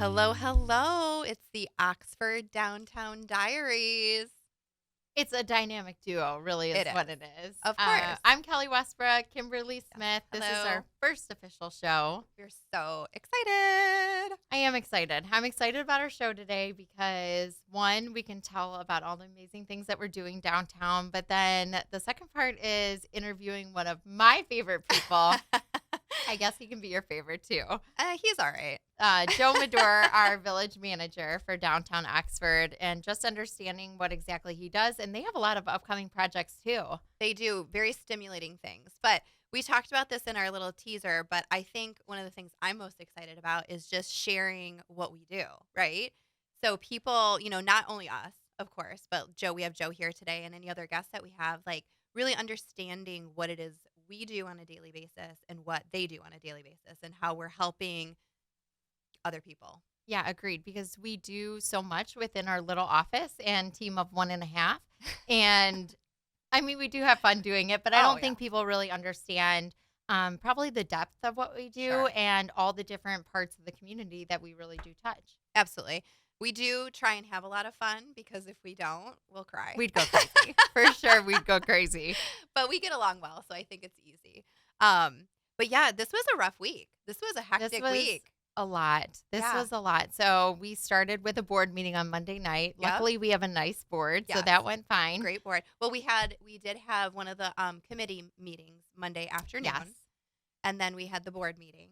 Hello, hello. It's the Oxford Downtown Diaries. It's a dynamic duo, really is It what is. it is. Of course. I'm Kelly Westbrook, Kimberly Yes. Smith. This is Hello. our first official show. We're so excited. I am excited. I'm excited about our show today because, one, we can tell about all the amazing things that we're doing downtown. But then the second part is interviewing one of my favorite people. I guess he can be your favorite too. He's all right. Joe Medor, our village manager for downtown Oxford, and just understanding what exactly he does. And they have a lot of upcoming projects too. They do very stimulating things. But we talked about this in our little teaser, but I think one of the things I'm most excited about is just sharing what we do, right? So people, not only us, of course, but Joe, we have Joe here today and any other guests that we have, like really understanding what it is we do on a daily basis and what they do on a daily basis and how we're helping other people. Yeah, agreed. Because we do so much within our little office and team of 1.5. And I mean, we do have fun doing it, but I don't think people really understand probably the depth of what we do and all the different parts of the community that we really do touch. Absolutely. We do try and have a lot of fun because if we don't, we'll cry. We'd go crazy. For sure, we'd go crazy. But we get along well, so I think it's easy. But yeah, this was a rough week. This was a hectic week. A lot. This was a lot. So we started with a board meeting on Monday night. Yep. Luckily, we have a nice board, so that went fine. Great board. Well, we did have one of the committee meetings Monday afternoon. Yes. And then we had the board meeting.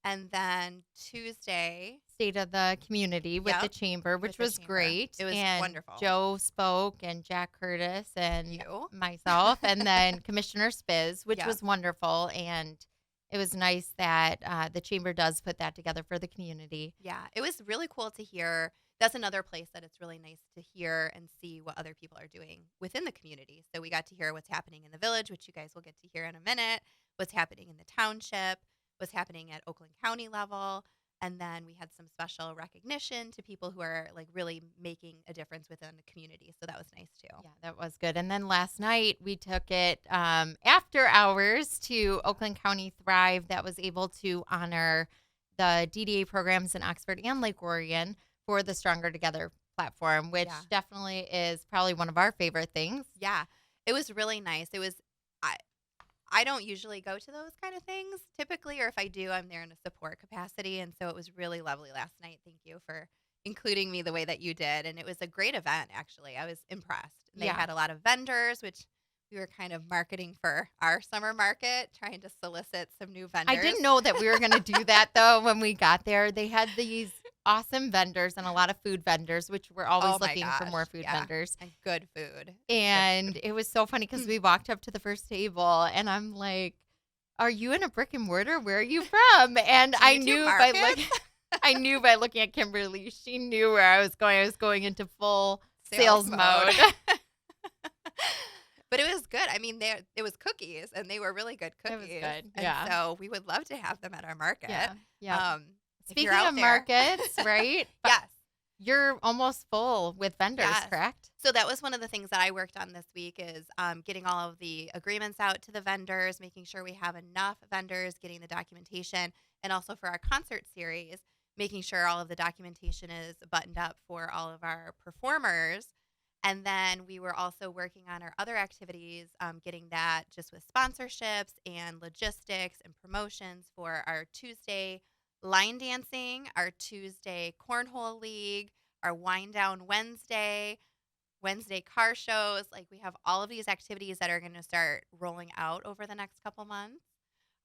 And then Tuesday, State of the Community with the chamber, which was great. It was wonderful. Joe spoke and Jack Curtis and you. myself and then Commissioner Spiz, which was wonderful. And it was nice that the chamber does put that together for the community. Yeah, it was really cool to hear. That's another place that it's really nice to hear and see what other people are doing within the community. So we got to hear what's happening in the village, which you guys will get to hear in a minute, what's happening in the township, what's happening at Oakland County level. And then we had some special recognition to people who are like really making a difference within the community. So that was nice too. Yeah, that was good. And then last night we took it after hours to Oakland County Thrive that was able to honor the DDA programs in Oxford and Lake Orion for the Stronger Together platform, which definitely is probably one of our favorite things. Yeah, it was really nice. It was, I don't usually go to those kind of things typically, or if I do, I'm there in a support capacity. And so it was really lovely last night. Thank you for including me the way that you did. And it was a great event, actually. I was impressed. They had a lot of vendors, which we were kind of marketing for our summer market, trying to solicit some new vendors. I didn't know that we were going to do that, though, when we got there. They had these awesome vendors and a lot of food vendors, which we're always looking for more food vendors. And good food. And it was so funny because we walked up to the first table and I'm like, are you in a brick and mortar? Where are you from? And I knew by looking at Kimberly, she knew where I was going. I was going into full sales mode. But it was good. I mean, it was cookies, and they were really good cookies. It was good. And so we would love to have them at our market. Yeah. Speaking of markets, right? Yes. You're almost full with vendors, correct? So that was one of the things that I worked on this week is getting all of the agreements out to the vendors, making sure we have enough vendors, getting the documentation, and also for our concert series, making sure all of the documentation is buttoned up for all of our performers. And then we were also working on our other activities, getting that just with sponsorships and logistics and promotions for our Tuesday line dancing, our Tuesday cornhole league, our wind down Wednesday car shows. Like we have all of these activities that are going to start rolling out over the next couple months.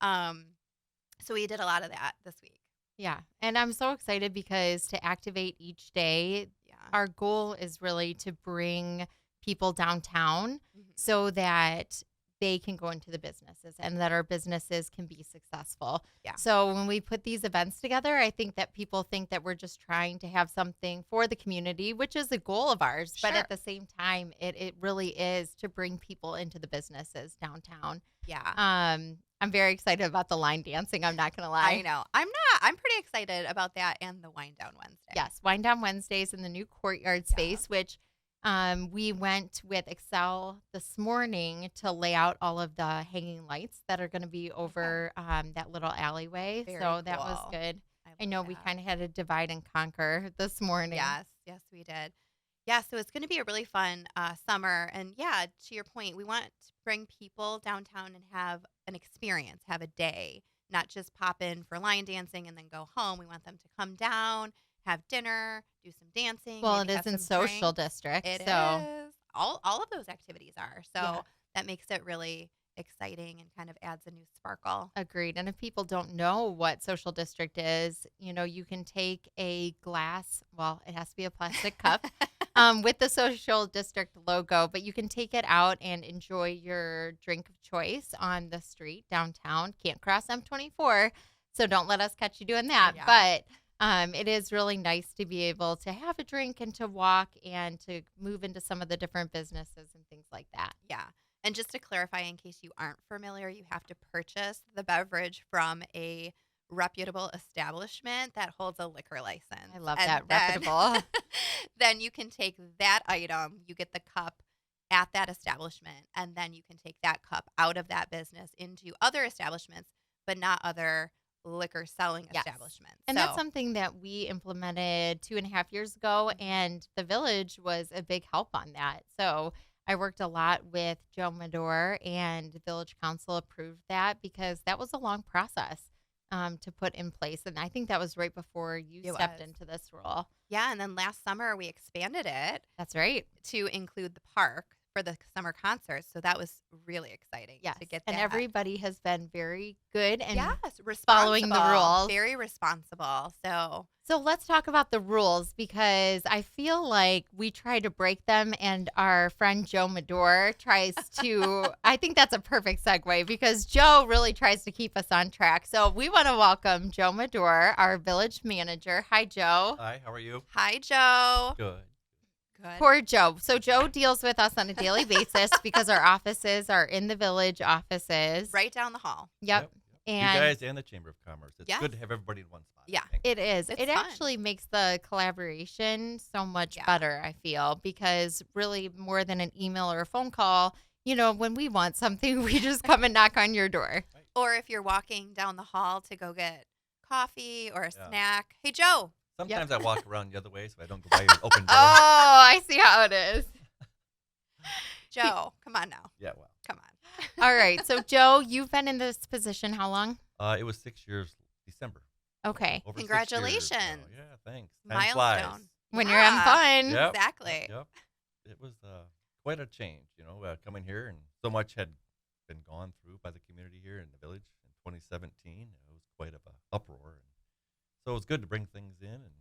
So we did a lot of that this week. Yeah. And I'm so excited because to activate each day, our goal is really to bring people downtown so that they can go into the businesses and that our businesses can be successful. Yeah. So when we put these events together, I think that people think that we're just trying to have something for the community, which is a goal of ours. But at the same time, it really is to bring people into the businesses downtown. Yeah. I'm very excited about the line dancing. I'm not going to lie. I know. I'm not. I'm pretty excited about that and the Wind Down Wednesday. Yes. Wind Down Wednesdays in the new courtyard space, which we went with Excel this morning to lay out all of the hanging lights that are going to be over that little alleyway. Very so that cool. was good. I I know we kind of had a divide and conquer this morning. Yes, we did. Yeah, so it's going to be a really fun summer. And yeah, to your point, we want to bring people downtown and have an experience, have a day, not just pop in for line dancing and then go home. We want them to come down, have dinner, do some dancing. Well, maybe it have is in some social drinks. district. It So is. All of those activities are. So Yeah. that makes it really exciting and kind of adds a new sparkle. Agreed. And if people don't know what social district is, you can take a glass, well, it has to be a plastic cup with the social district logo, but you can take it out and enjoy your drink of choice on the street downtown. Can't cross M24, so don't let us catch you doing that. Yeah. But it is really nice to be able to have a drink and to walk and to move into some of the different businesses and things like that. Yeah. And just to clarify, in case you aren't familiar, you have to purchase the beverage from a reputable establishment that holds a liquor license. I love And that, then- reputable. Then you can take that item, you get the cup at that establishment, and then you can take that cup out of that business into other establishments, but not other liquor selling Yes. establishments. And So- that's something that we implemented 2.5 years ago, and the village was a big help on that. So I worked a lot with Joe Medor, and the village council approved that because that was a long process to put in place. And I think that was right before you It stepped was. into this role. Yeah, and then last summer we expanded it That's right. to include the park for the summer concerts. So that was really exciting Yes. to get And that. everybody has been very good and Yes, following the responsible, rules. Very responsible. So let's talk about the rules because I feel like we try to break them, and our friend Joe Medor tries to. I think that's a perfect segue because Joe really tries to keep us on track. So we want to welcome Joe Medor, our village manager. Hi, Joe. Hi, how are you? Hi, Joe. Good. Good. Poor Joe. So Joe deals with us on a daily basis because our offices are in the village offices. Right down the hall. Yep. You And guys and the Chamber of Commerce. It's Yes. good to have everybody in one spot. I Yeah. think. it is. It's It fun. actually makes the collaboration so much Yeah. better, I feel, because really more than an email or a phone call, when we want something, we just come and knock on your door. Or if you're walking down the hall to go get coffee or a Yeah. snack. Hey, Joe. Sometimes I walk around the other way so I don't go by your open door. Oh, I see how it is. Joe, come on now. Yeah, well. Come on. All right. So, Joe, you've been in this position how long? It was 6 years December. Okay. Over 6 years now. Congratulations. Yeah, thanks. Time flies. Milestone. When you're having fun. Yep. Exactly. Yep. It was quite a change, coming here, and so much had been gone through by the community here in the village in 2017. It was quite of a uproar. And so it was good to bring things in and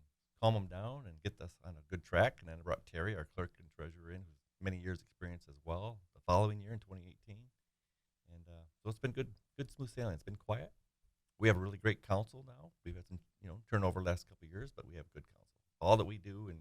calm them down and get us on a good track. And then I brought Terry, our clerk and treasurer, in, who's many years experience as well, the following year in 2018. And so it's been good smooth sailing. It's been quiet. We have a really great council now. We've had some, turnover the last couple of years, but we have good council. All that we do and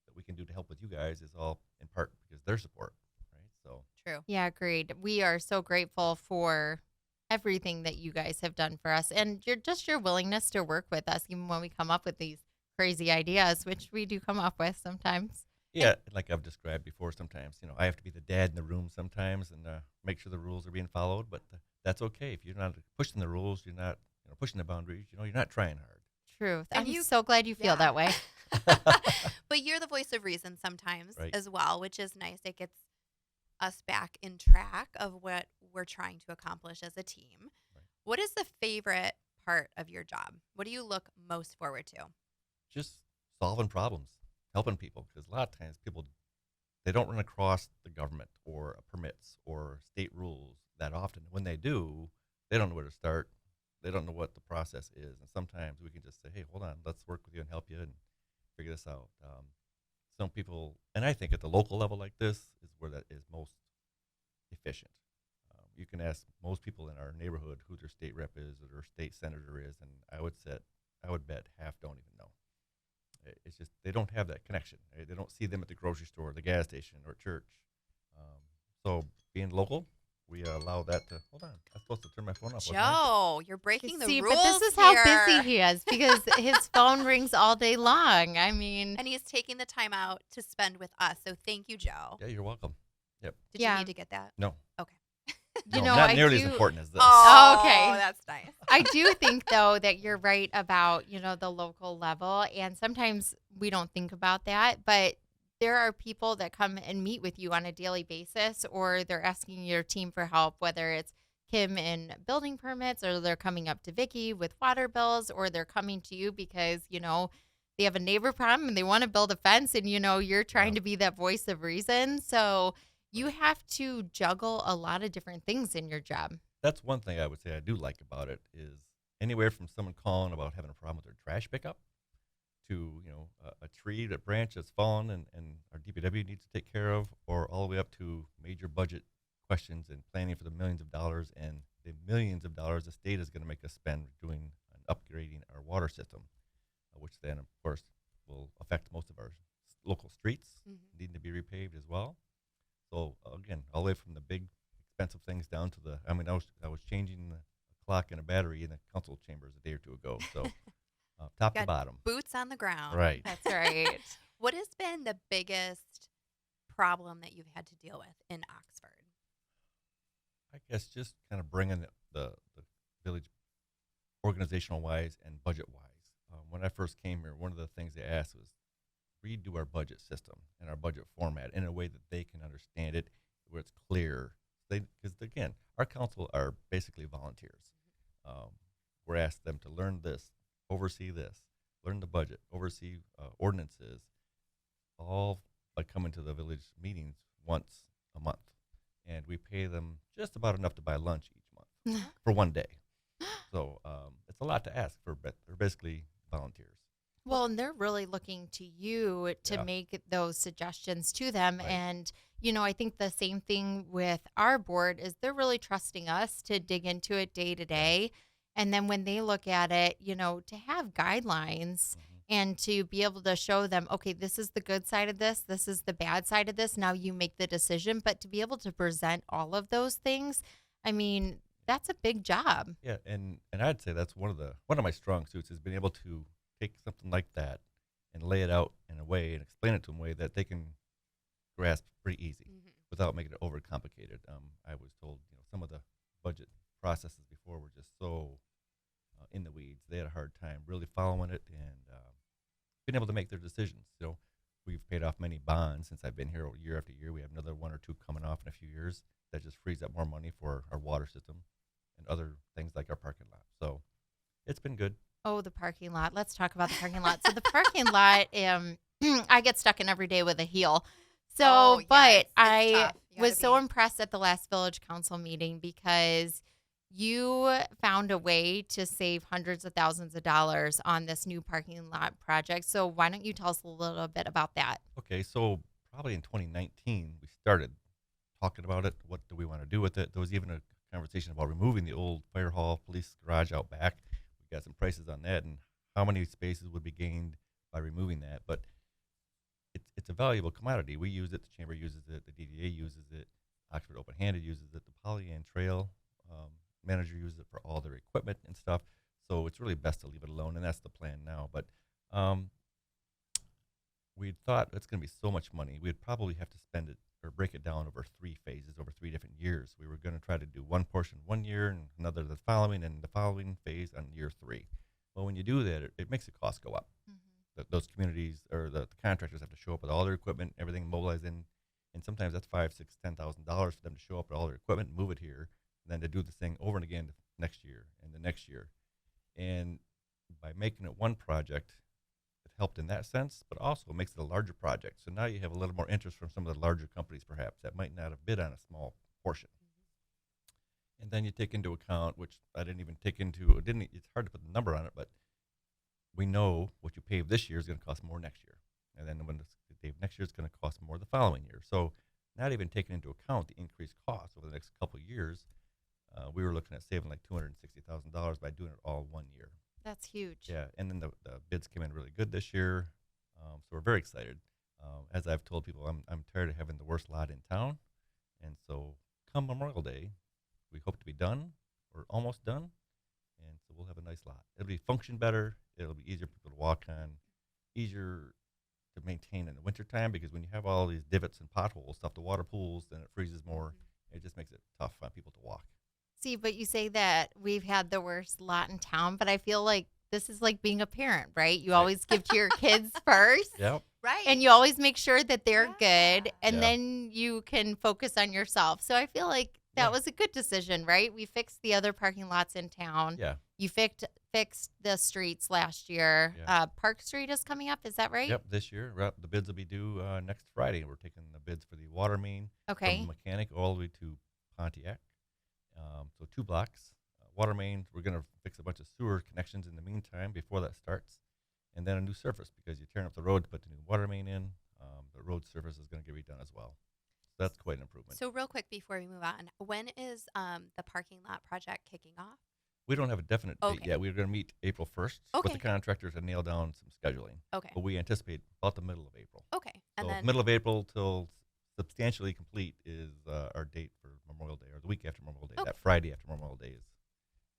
that we can do to help with you guys is all in part because of their support, right? So True. Yeah, agreed. We are so grateful for everything that you guys have done for us and your willingness to work with us, even when we come up with these crazy ideas, which we do come up with sometimes. yeah, like I've described before, sometimes I have to be the dad in the room sometimes and make sure the rules are being followed. But that's okay if you're not pushing the rules, you're not pushing the boundaries. You're not trying hard. Truth. And I'm so glad you feel that way. But you're the voice of reason sometimes Right. as well, which is nice. It gets us back in track of what we're trying to accomplish as a team. Right. What is the favorite part of your job? What do you look most forward to? Just solving problems, helping people, because a lot of times people, they don't run across the government or permits or state rules that often. When they do, they don't know where to start. They don't know what the process is. And sometimes we can just say, hey, hold on, let's work with you and help you and figure this out. Some people, and I think at the local level like this is where that is most efficient. You can ask most people in our neighborhood who their state rep is or their state senator is, and I would bet half don't even know. It's just they don't have that connection. Right? They don't see them at the grocery store, the gas station, or church. So being local, we allow that to. Hold on, I'm supposed to turn my phone off. wasn't I? Joe, you're breaking the See, rules but this is here. how busy he is because his phone rings all day long. I mean, And he's taking the time out to spend with us. So thank you, Joe. Yeah, you're welcome. Yep. Did Yeah. you need to get that? No. Okay. No, not I nearly as do. important as this. Oh, Okay. that's nice. I do think though that you're right about, the local level, and sometimes we don't think about that, but there are people that come and meet with you on a daily basis, or they're asking your team for help, whether it's Kim in building permits, or they're coming up to Vicky with water bills, or they're coming to you because, they have a neighbor problem and they want to build a fence, and you're trying to be that voice of reason. So you have to juggle a lot of different things in your job. That's one thing I would say I do like about it is anywhere from someone calling about having a problem with their trash pickup to, a tree, a branch that's fallen and our DPW needs to take care of, or all the way up to major budget questions and planning for the millions of dollars and the millions of dollars the state is going to make us spend doing and upgrading our water system, which then, of course, will affect most of our local streets, need to be repaved as well. So, again, all the way from the big expensive things down to I was changing the clock and a battery in the council chambers a day or two ago. So top to Got bottom. boots on the ground. Right. That's right. What has been the biggest problem that you've had to deal with in Oxford? I guess just kind of bringing the village organizational wise and budget wise. When I first came here, one of the things they asked was redo our budget system and our budget format in a way that they can understand it, where it's clear. Because again, our council are basically volunteers. We're asked them to learn this, oversee this, learn the budget, oversee ordinances, all by coming to the village meetings once a month. And we pay them just about enough to buy lunch each month for one day. So it's a lot to ask for, but they're basically volunteers. Well, and they're really looking to you to make those suggestions to them. Right. And, I think the same thing with our board is they're really trusting us to dig into it day to day. And then when they look at it, to have guidelines and to be able to show them, okay, this is the good side of this is the bad side of this. Now you make the decision. But to be able to present all of those things, I mean, that's a big job. Yeah, and I'd say that's one of my strong suits is being able to take something like that and lay it out in a way and explain it to them in a way that they can grasp pretty easy without making it overcomplicated. I was told, some of the budget processes before were just so in the weeds. They had a hard time really following it and being able to make their decisions. We've paid off many bonds since I've been here year after year. We have another one or two coming off in a few years. That just frees up more money for our water system and other things like our parking lot. So it's been good. Oh, the parking lot. Let's talk about the parking lot. So the parking lot, I get stuck in every day with a heel. So, but I was so impressed at the last village council meeting because you found a way to save hundreds of thousands of dollars on this new parking lot project. So why don't you tell us a little bit about that? Okay, so probably in 2019, we started talking about it. What do we want to do with it? There was even a conversation about removing the old fire hall police garage out back. We got some prices on that and how many spaces would be gained by removing that. But it's a valuable commodity. We use it. The chamber uses it. The DDA uses it. Oxford Open Handed uses it. The Pollyant Trail manager uses it for all their equipment and stuff. So it's really best to leave it alone, and that's the plan now. But we thought it's going to be so much money. We'd probably have to spend it or break it down over 3 phases, over 3 different years. We were going to try to do one portion 1 year and another the following, and the following phase on year 3. Well, when you do that, it makes the cost go up. Those communities or the contractors have to show up with all their equipment, everything mobilized in, and sometimes that's $5,000, $6,000, $10,000 for them to show up with all their equipment, move it here, and then to do the thing over and again next year and the next year. And by making it one project, it helped in that sense, but also it makes it a larger project. So now you have a little more interest from some of the larger companies, perhaps, that might not have bid on a small portion. And then you take into account, which I didn't even take into, it's hard to put the number on it, but we know what you pave this year is going to cost more next year. And then when it's paved next year, it's going to cost more the following year. So not even taking into account the increased costs over the next couple of years, we were looking at saving like $260,000 by doing it all 1 year. That's huge. Yeah, and then the bids came in really good this year, so we're very excited. As I've told people, I'm tired of having the worst lot in town, and so come Memorial Day, we hope to be done or almost done, and so we'll have a nice lot. It'll be function better. It'll be easier for people to walk on, easier to maintain in the wintertime because when you have all these divots and potholes, stuff, the water pools, then it freezes more, It just makes it tough on people to walk. See, but you say that we've had the worst lot in town, but I feel like this is like being a parent, right? You always give to your kids first. Yep. Right. And you always make sure that they're good, and Yeah. then you can focus on yourself. So I feel like that was a good decision, right? We fixed the other parking lots in town. Yeah. You fixed the streets last year. Yeah. Park Street is coming up. Is that right? Yep. This year, the bids will be due next Friday. We're taking the bids for the water main Okay. from Mechanic all the way to Pontiac. So 2 blocks. Water main, we're going to fix a bunch of sewer connections in the meantime before that starts. And then a new surface, because you're tearing up the road to put the new water main in. The road surface is going to get redone as well. So that's quite an improvement. So real quick before we move on, when is the parking lot project kicking off? We don't have a definite date yet. We're going to meet April 1st with the contractors and nail down some scheduling. Okay. But we anticipate about the middle of April. Okay. And so then middle of April till substantially complete is our date for Memorial Day, or the week after Memorial Day. That Friday after Memorial Day is.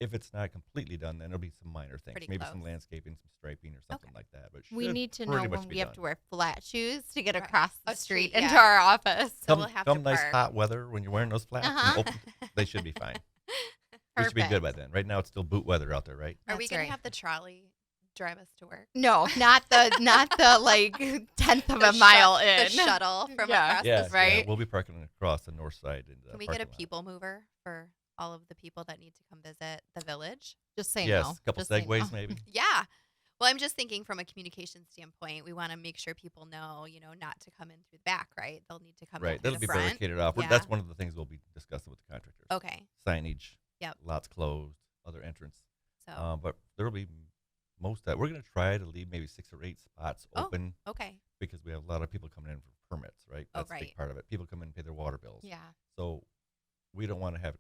If it's not completely done, then there'll be some minor things, Pretty maybe close. some landscaping, some striping, or something like that. But We need to know when we have to wear flat shoes to get Right. across the A street street, into yeah. our office. So we'll have to nice park. hot weather when you're wearing those flats, and open, they should be fine. We should be good by then. Right now, it's still boot weather out there, right? Are we That's going right. to have the trolley drive us to work? No, not the like 10th of a mile in. The shuttle from Yeah. across Yeah, the street. yeah, we'll be parking across the north side. Into Can the we get a parking lot. people mover for all of the people that need to come visit the village? Just say Yes, no. a couple Just say segues no. maybe. Yeah. Well, I'm just thinking from a communication standpoint, we want to make sure people know, not to come in through the back, right? They'll need to come in Right, through that'll the be front. barricaded off. Yeah. That's one of the things we'll be discussing with the contractors. Okay. Signage. Yep. Lots closed. Other entrance. So, But there will be most that we're going to try to leave maybe 6 or 8 spots open okay. because we have a lot of people coming in for permits, right? Oh, That's a big right. part of it. People come in and pay their water bills. Yeah. So we don't want to have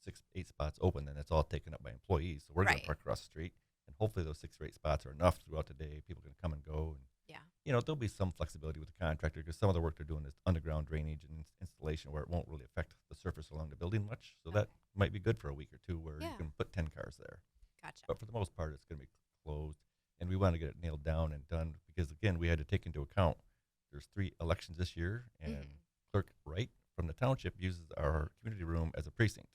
6, 8 spots open, then it's all taken up by employees. So we're going Right. to park across the street, and hopefully those 6 or 8 spots are enough throughout the day. People can come and go. And, Yeah. there'll be some flexibility with the contractor because some of the work they're doing is underground drainage and installation where it won't really affect the surface along the building much. So that might be good for a week or two where you can put 10 cars there. Gotcha. But for the most part, it's going to be closed. And we want to get it nailed down and done because, again, we had to take into account there's 3 elections this year, and Clerk Wright from the township uses our community room as a precinct.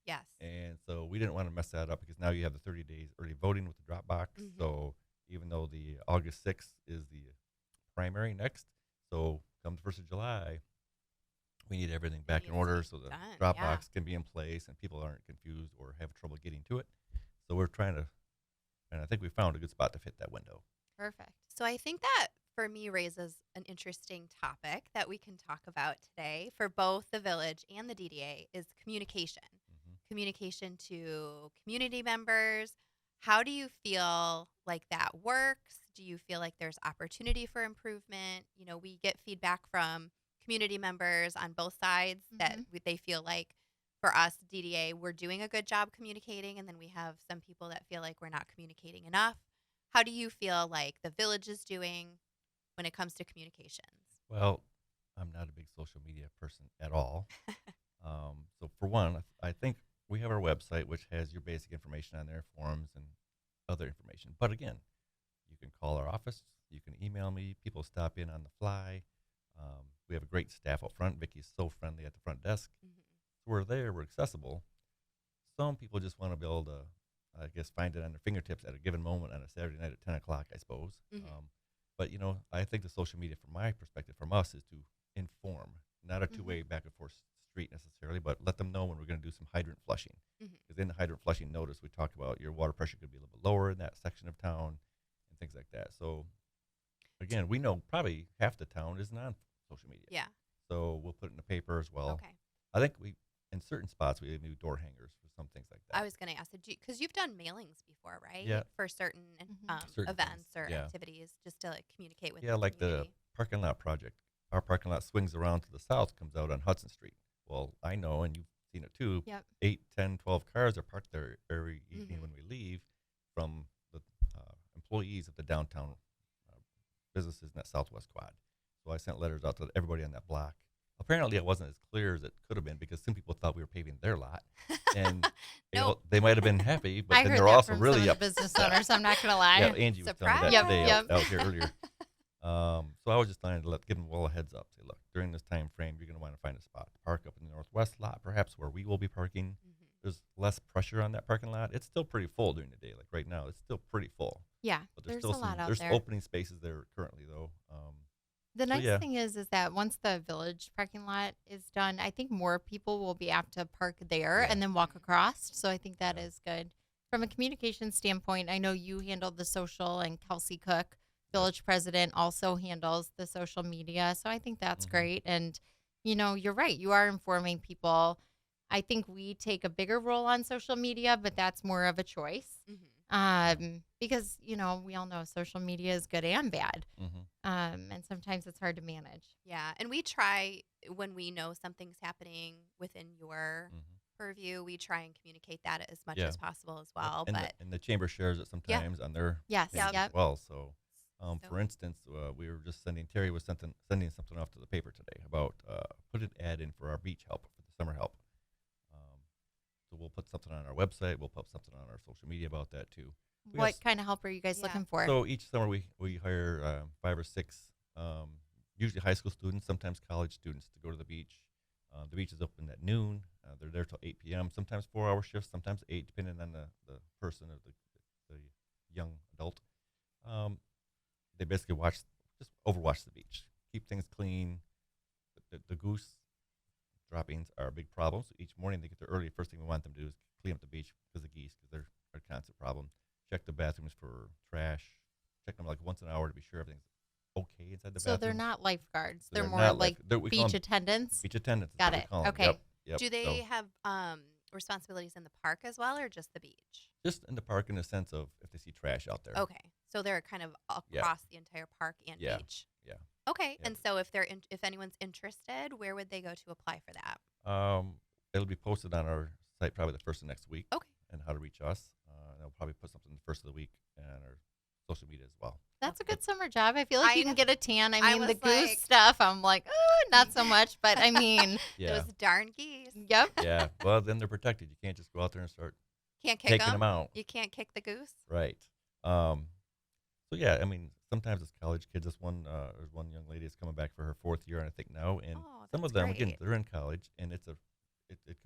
Yes. And so we didn't want to mess that up because now you have the 30 days early voting with the drop box. So even though the August 6th is the primary next, so come the 1st of July, we need everything back in order so the drop box can be in place and people aren't confused or have trouble getting to it. So we're trying to, and I think we found a good spot to fit that window. Perfect. So I think that for me raises an interesting topic that we can talk about today for both the village and the DDA is communication. Communication to community members. How do you feel like that works? Do you feel like there's opportunity for improvement? We get feedback from community members on both sides that they feel like for us, DDA, we're doing a good job communicating. And then we have some people that feel like we're not communicating enough. How do you feel like the village is doing when it comes to communications? Well, I'm not a big social media person at all. So for one, I think we have our website, which has your basic information on there, forums and other information. But again, you can call our office. You can email me. People stop in on the fly. We have a great staff up front. Vicky's so friendly at the front desk. We're there. We're accessible. Some people just want to be able to, I guess, find it on their fingertips at a given moment on a Saturday night at 10 o'clock, I suppose. But, I think the social media, from my perspective, from us, is to inform, not a two-way back and forth street necessarily, but let them know when we're going to do some hydrant flushing. Because in the hydrant flushing notice, we talk about your water pressure could be a little bit lower in that section of town and things like that. So, again, we know probably half the town isn't on social media. Yeah. So we'll put it in the paper as well. Okay. I think in certain spots, we have new door hangers for some things like that. I was going to ask, because you've done mailings before, right? Yeah. For certain, Certain events things, or yeah. activities, just to communicate with Yeah, the like the community. parking lot project. Our parking lot swings around to the south, comes out on Hudson Street. Well, I know, and you've seen it too, Yep. 8, 10, 12 cars are parked there every evening when we leave from the employees of the downtown businesses in that southwest quad. So I sent letters out to everybody on that block. Apparently, it wasn't as clear as it could have been because some people thought we were paving their lot. And they might have been happy, but I then heard they're that also from really some of up. the business owners. I'm not going to lie. Yeah, Angie was telling me that Surprise. today Yep. out here earlier. So I was just trying to give them well a heads up. Say, look, during this time frame, you're going to want to find a spot to park up in the northwest lot, perhaps where we will be parking. There's less pressure on that parking lot. It's still pretty full during the day. Like right now, it's still pretty full. Yeah, But there's there's still a lot out there's there. opening spaces there currently though. The So nice yeah, thing is that once the village parking lot is done, I think more people will be apt to park there Yeah. and then walk across. So I think that Yeah. is good. From a communication standpoint, I know you handled the social, and Kelsey Cook, village president, also handles the social media. So I think that's Mhm. great. And, you're right. You are informing people. I think we take a bigger role on social media, but that's more of a choice. Because, we all know social media is good and bad. Mhm. And sometimes it's hard to manage. Yeah, and we try when we know something's happening within your Mhm. purview, we try and communicate that as much Yeah. as possible as Yep. well. And But the chamber shares it yeah, sometimes on their Yes. page yep. as Yep. well. So, for So instance, we were just Terry was sending something off to the paper today about put an ad in for our beach help for the summer help. Um, so we'll put something on our website. We'll put something on our social media about that too. We have What kind of help are you guys yeah, looking for? So each summer we hire 5 or 6, usually high school students, sometimes college students, to go to the beach. The beach is open at noon. They're there till 8 p.m. Sometimes 4-hour shifts, sometimes 8, depending on the person or the young adult. Um, they basically just overwatch the beach, keep things clean. The goose droppings are a big problem. So each morning they get there early. First thing we want them to do is clean up the beach because of geese, because they're a constant problem. Check the bathrooms for trash. Check them like once an hour to be sure everything's okay inside the So they're bathrooms. not lifeguards. So They're they're more not like we call beach them attendants. beach attendants. Is Got what we it. call them. Okay. Yep. Yep. do they So have responsibilities in the park as well, or just the beach? just in the park in the sense of if they see trash out there. Okay, so they're kind of Yeah. across the entire park and Yeah. beach. Yeah. Okay, Yeah. and so if anyone's interested, where would they go to apply for that? It'll be posted on our site probably the first of next week, Okay, and how to reach us. They'll probably put something the first of the week on our social media as well. That's a okay. good summer job. I feel like I you can know. get a tan. I I mean, the was goose like, stuff, I'm like, oh, not so much. But I mean, Yeah. those darn geese. yep. Yeah. Well, then they're protected. You can't just go out there and start Can't kick taking them. them out. You can't kick the goose. Right. So yeah, I mean, sometimes it's college kids. There's one young lady that's coming back for her 4th year, I think now, and Oh, some that's of them again great. they're in college, and it could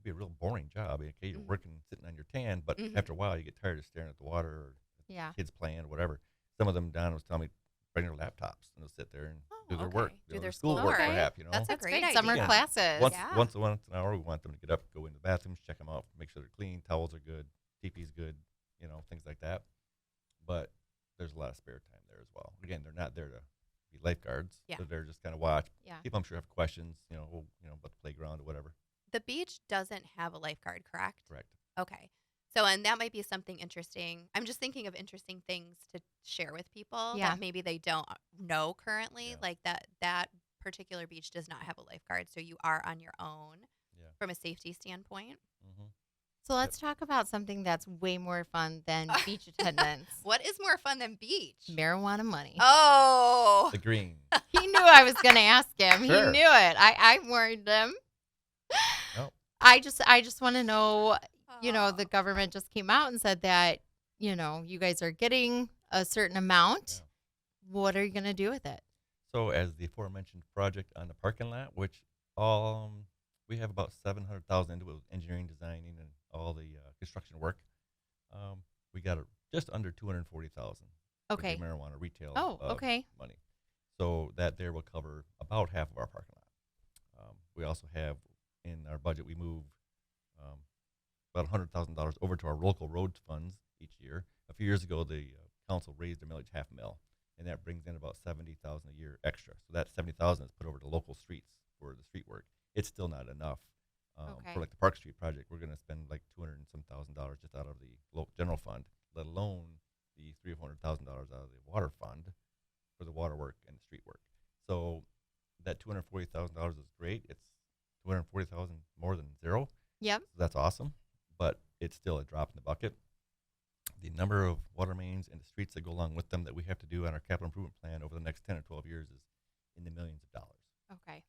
be a real boring job. Okay, you're Mhm. working sitting on your tan, but Mhm. after a while you get tired of staring at the water or Yeah. kids playing or whatever. Some of them, Don was telling me, bring their laptops and they'll sit there and Oh, do their okay. work, Do their school work, schoolwork. Okay. perhaps. That's a That's great great. Summer idea. classes. Once Yeah. once an hour, we want them to get up, go into the bathrooms, check them out, make sure they're clean, towels are good, teepee's good, things like that. But there's a lot of spare time there as well. Again, they're not there to be lifeguards. Yeah. They're just kind of watch. Yeah. People, I'm sure, have questions, about the playground or whatever. The beach doesn't have a lifeguard, correct? Correct. Okay. So, and that might be something interesting. I'm just thinking of interesting things to share with people Yeah. that maybe they don't know currently. Yeah. Like that particular beach does not have a lifeguard, so you are on your own Yeah. from a safety standpoint. Mm-hmm. So let's talk about something that's way more fun than beach attendants. What is more fun than beach? Marijuana money. Oh, The green. He knew I was going to ask him. Sure. He knew it. I warned him. Oh. I just want to know, the Oh. government just came out and said that, you guys are getting a certain amount. Yeah. What are you going to do with it? So, as the aforementioned project on the parking lot, which we have about 700,000 into it with engineering, designing, and all the construction work, we got just under 240,000. Okay. For the marijuana retail. Oh, okay. Money. So that there will cover about half of our parking lot. We also have in our budget we move about $100,000 over to our local road funds each year. A few years ago, the council raised their millage half a mil, and that brings in about 70,000 a year extra. So that 70,000 is put over to local streets for the street work. It's still not enough. Okay. For like the Park Street project, we're going to spend like $200 and some thousand just out of the general fund, let alone the $300,000 out of the water fund for the water work and the street work. So that $240,000 is great. It's $240,000 more than zero. Yep. So that's awesome, but it's still a drop in the bucket. The number of water mains and the streets that go along with them that we have to do on our capital improvement plan over the next 10 or 12 years is in the millions of dollars. Okay.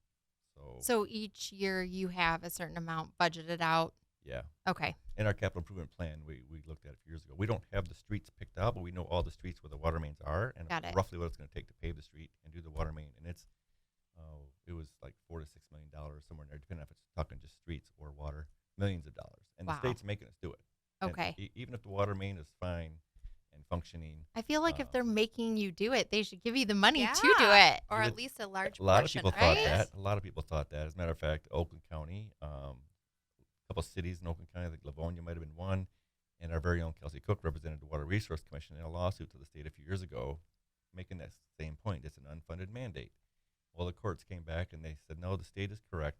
So So each year you have a certain amount budgeted out Yeah. Okay. In our capital improvement plan, we looked at it a few years ago. We don't have the streets picked out, but we know all the streets where the water mains are and Got it. roughly what it's going to take to pave the street and do the water main. And it was like $4 to $6 million somewhere in there, depending if it's talking just streets or water, millions of dollars. And Wow. the state's making us do it. And Okay. even if the water main is fine and functioning, I feel like if they're making you do it, they should give you the money to do Yeah. it. Or at least a large a lot of portion people of thought it. that. A lot of people thought that. As a matter of fact, Oakland County, a couple of cities in Oakland County, I think Livonia might have been one, and our very own Kelsey Cook represented the Water Resource Commission in a lawsuit to the state a few years ago, making that same point. It's an unfunded mandate. Well, the courts came back and they said, no, the state is correct.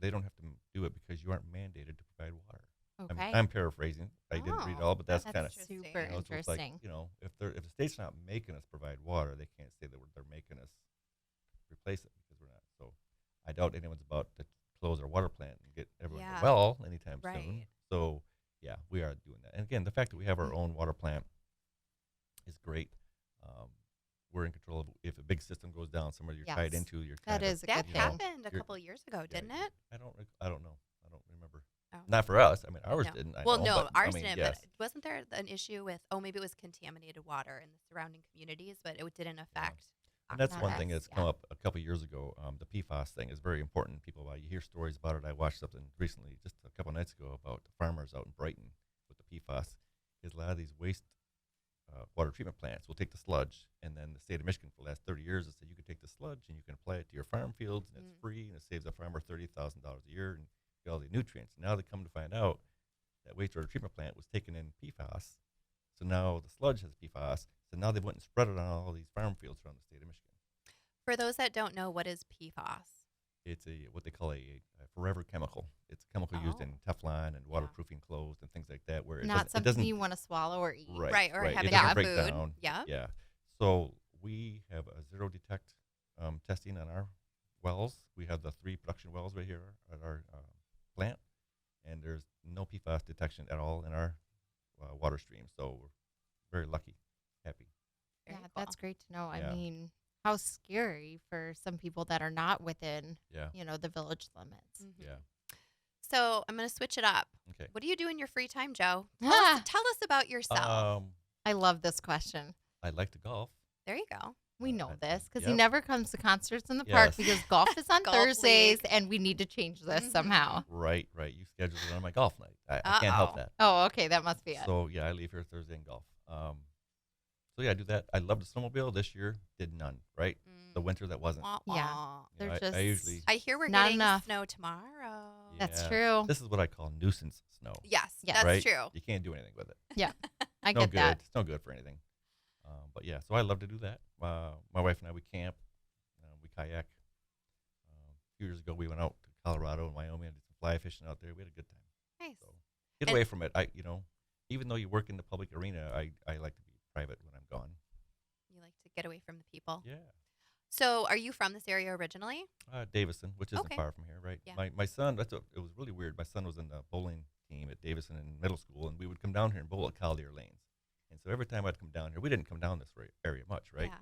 They don't have to do it because you aren't mandated to provide water. Okay. I'm paraphrasing. I didn't read it all, but that's kind of interesting. super so it's interesting. like, if the state's not making us provide water, they can't say that they're making us replace it because we're not. So I doubt anyone's about to close our water plant and get everyone Yeah. well anytime soon. Right. So yeah, we are doing that. And again, the fact that we have our own water plant is great. We're in control of if a big system goes down somewhere you're tied Yes. into. You're That kind of, is a That good thing. happened a You're- couple years ago, yeah, didn't it? I don't know. I don't remember. Oh. Not for us. I mean, ours No. didn't. I Well, know, no, but, ours I mean, didn't. yes. But wasn't there an issue with? Oh, maybe it was contaminated water in the surrounding communities, but it didn't affect. And that's Not one us, thing that's yeah. come up a couple years ago. The PFAS thing is very important. People, you hear stories about it. I watched something recently, just a couple nights ago, about the farmers out in Brighton with the PFAS. Is a lot of these waste water treatment plants will take the sludge, and then the state of Michigan for the last 30 years has said you can take the sludge and you can apply it to your farm fields, and it's free, and it saves the farmer $30,000 a year and get all the nutrients. Now they come to find out that wastewater treatment plant was taking in PFAS, so now the sludge has PFAS. So now they went and spread it on all these farm fields around the state of Michigan. For those that don't know, what is PFAS? It's what they call a forever chemical. It's a chemical used in Teflon and waterproofing clothes and things like that. Where it Not it something doesn't you want to swallow or eat. Right, or have it in your doesn't break food. down. Yeah. Yeah. So we have a zero detect testing on our wells. We have the 3 production wells right here at our plant, and there's no PFAS detection at all in our water stream. So we're very lucky, happy. Yeah, Very cool. that's great to know. Yeah. I mean, how scary for some people that are not within, Yeah. the village limits. Mhm. Yeah. So I'm going to switch it up. Okay. What do you do in your free time, Joe? Ah. Tell us about yourself. I love this question. I like to golf. There you go. We know I- this because he yep. never comes to concerts in the park Yes. because golf is on Golf Thursdays, week. and we need to change this Mhm. somehow. Right. You scheduled it on my golf night. I can't help that. Oh, okay, that must be it. So yeah, I leave here Thursday and golf. So yeah, I do that. I love the snowmobile. This year did none. Right, the winter that wasn't. Wah, Yeah. wah. You know, They're just I usually I hear we're Not getting enough. snow tomorrow. That's Yeah. true. This is what I call nuisance snow. Yes, Yes. that's right? true. You can't do anything with it. I No get good. that. It's no good for anything. But yeah, so I love to do that. My wife and I, we camp, we kayak. A few years ago, we went out to Colorado and Wyoming and did some fly fishing out there. We had a good time. Nice. So get away from it. Even though you work in the public arena, I like to be private when I'm gone. You like to get away from the people. Yeah. So are you from this area originally? Davison, which isn't Okay. far from here, right? Yeah. My son, it was really weird. My son was in the bowling team at Davison in middle school, and we would come down here and bowl at Collier Lanes. And so every time I'd come down here, we didn't come down this area much, right? Yeah.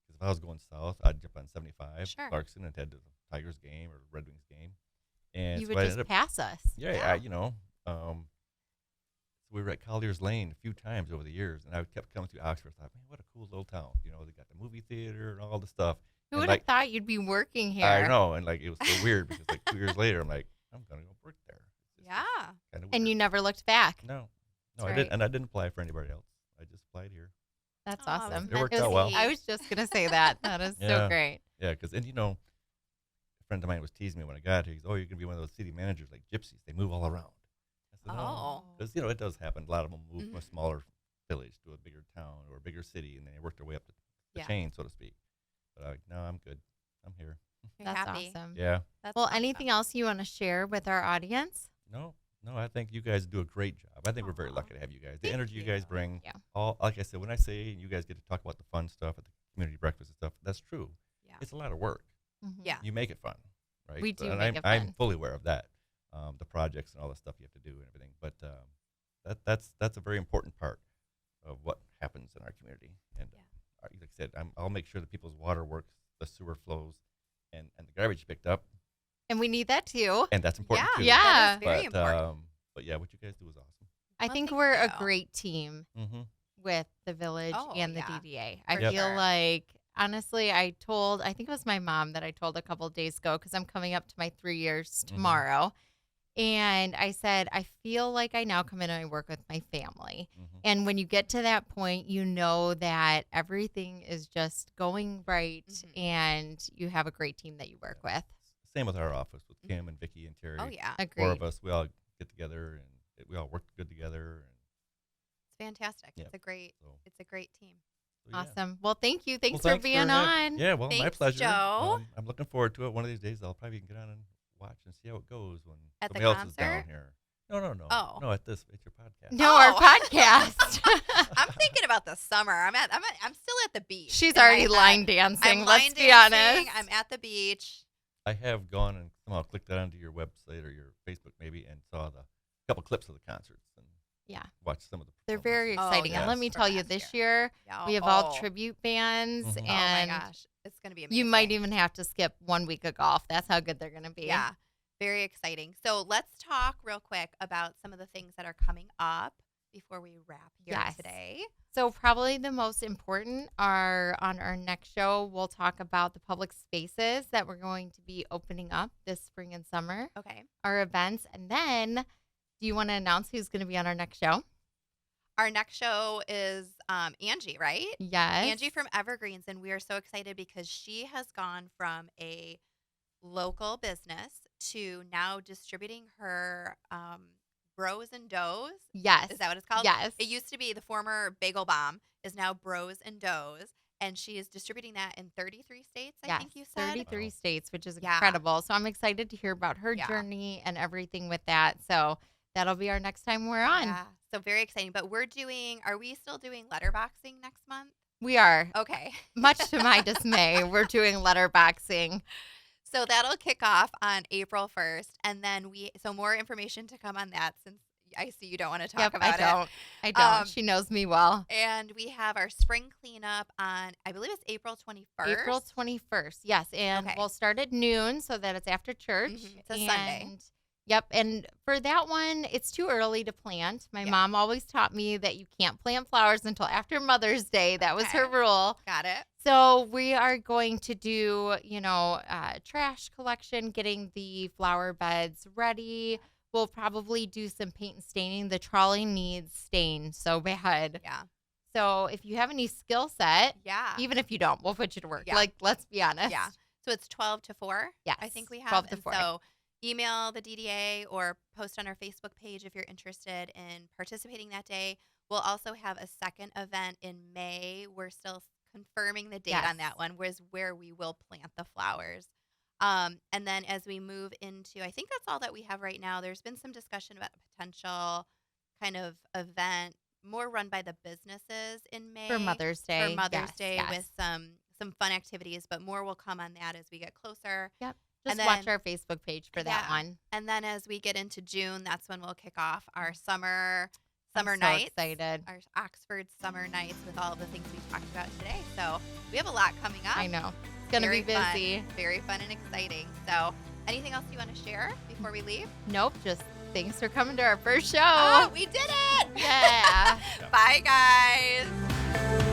Because if I was going south, I'd jump on 75, Sure. Clarkson, and head to the Tigers game or Red Wings game. And You so would I just ended up, pass us. yeah. So we were at Collier's Lane a few times over the years, and I kept coming through Oxford. I thought, man, what a cool little town. They got the movie theater and all the stuff. Who And, would have thought you'd be working here? I know, and it was so weird because 2 years later, I'm like, I'm gonna go work there. It's Yeah. kind of And you never looked back. no, That's I right. didn't, and I didn't apply for anybody else. I just applied here. That's Aw, awesome. it It worked meant out to well. be. I was just gonna say that. That is so Yeah. great. Yeah, because a friend of mine was teasing me when I got here. He's, oh, you're gonna be one of those city managers like gypsies. They move all around. I said, no, Oh. because it does happen. A lot of them move from a Mhm. smaller village to a bigger town or a bigger city, and then they work their way up the Yeah. chain, so to speak. But I'm like, no, I'm good. I'm here. You're That's happy. awesome. Yeah. That's Well, awesome. anything else you want to share with our audience? No, I think you guys do a great job. I think we're very Aw. lucky to have you guys. The Thank energy you guys you. bring. Yeah. Like I said, when I say you guys get to talk about the fun stuff at the community breakfast and stuff, that's true. Yeah. It's a lot of work. Mhm. Yeah. You make it fun, right? We do and make it I'm fun. fully aware of that, the projects and all the stuff you have to do and everything. But that's a very important part of what happens in our community. And like I said, I'll make sure that people's water works, the sewer flows, and the garbage picked up, And we need that too. and that's important too. Yeah. That is very but important. but yeah, what you guys do is awesome. I Well, think thank we're a you. great team Mm-hmm. with the village Oh, and the yeah. DDA. I For feel sure. like, honestly, I think it was my mom that I told a couple of days ago because I'm coming up to my 3 years tomorrow. And I said, I feel like I now come in and I work with my family. Mm-hmm. And when you get to that point, you know that everything is just going right and you have a great team that you work with. Same with our office with Kim and Vicky and Terry. Oh, yeah. Agreed. 4 of us, we all get together and we all work good together. It's fantastic. Yeah. It's a great team. So, yeah. Awesome. Well, thank you. Thanks Well, for being on. Yeah, well, my Thanks, pleasure. Joe. I'm looking forward to it. One of these days, I'll probably get on and watch and see how it goes when At the somebody else is down concert? here. No. Oh. No, at your podcast. No, our podcast. I'm thinking about the summer. I'm still at the beach. She's in my already head. line dancing. I'm Let's line be dancing. honest. I'm at the beach. I have gone and somehow clicked that onto your website or your Facebook maybe and saw the couple clips of the concerts and Yeah. watched some of the They're performances. very Oh, exciting. And let yes. me For tell you, last this year. year Yeah. we have all tribute bands, Mhm. Oh my and gosh, it's gonna be amazing. you might even have to skip 1 week of golf. That's how good they're going to be. Yeah, very exciting. So let's talk real quick about some of the things that are coming up before we wrap here Yes. today. So probably the most important are on our next show. We'll talk about the public spaces that we're going to be opening up this spring and summer, Okay. our events. And then do you want to announce who's going to be on our next show? Our next show is Angie, right? Yes. Angie from Evergreens, and we are so excited because she has gone from a local business to now distributing her Bros and Doughs. Yes. Is that what it's called? Yes. It used to be the former Bagel Bomb is now Bros and Doughs, and she is distributing that in 33 states, I think you said. 33 Wow. states, which is Yeah. incredible. So I'm excited to hear about her Yeah. journey and everything with that. So that'll be our next time we're on. Yeah, so very exciting. But are we still doing letterboxing next month? We are. Okay. Much to my dismay, we're doing letterboxing. So that'll kick off on April 1st. And then so more information to come on that since I see you don't want to talk about it. I don't. She knows me well. And we have our spring cleanup on, I believe it's April 21st. April 21st. Yes. And Okay. we'll start at noon so that it's after church. It's a Sunday. Yep. And for that one, it's too early to plant. My Yeah. mom always taught me that you can't plant flowers until after Mother's Day. That was her Okay. rule. Got it. So we are going to do, trash collection, getting the flower beds ready. We'll probably do some paint and staining. The trolley needs stain so bad. Yeah. So if you have any skill set, Yeah. even if you don't, we'll put you to work. Yeah. Like, let's be honest. Yeah. So it's 12 to 4. Yes. I think we have. 12 to And 4. so email the DDA or post on our Facebook page if you're interested in participating that day. We'll also have a second event in May. We're still confirming the date Yes. on that one, where we will plant the flowers. And then as we move into, I think that's all that we have right now. There's been some discussion about a potential kind of event more run by the businesses in May. For Mother's Day. For Mother's Yes, Day yes. with some fun activities, but more will come on that as we get closer. Yep. And Just watch then- our Facebook page for that Yeah. one. And then as we get into June, that's when we'll kick off our summer I'm so nights. excited. Our Oxford summer nights with all of the things we talked about today. So we have a lot coming up. I know. It's going to be Very busy. Fun, very fun and exciting. So anything else you want to share before we leave? Nope. Just thanks for coming to our first show. Oh, we did it. Yeah. Bye, guys.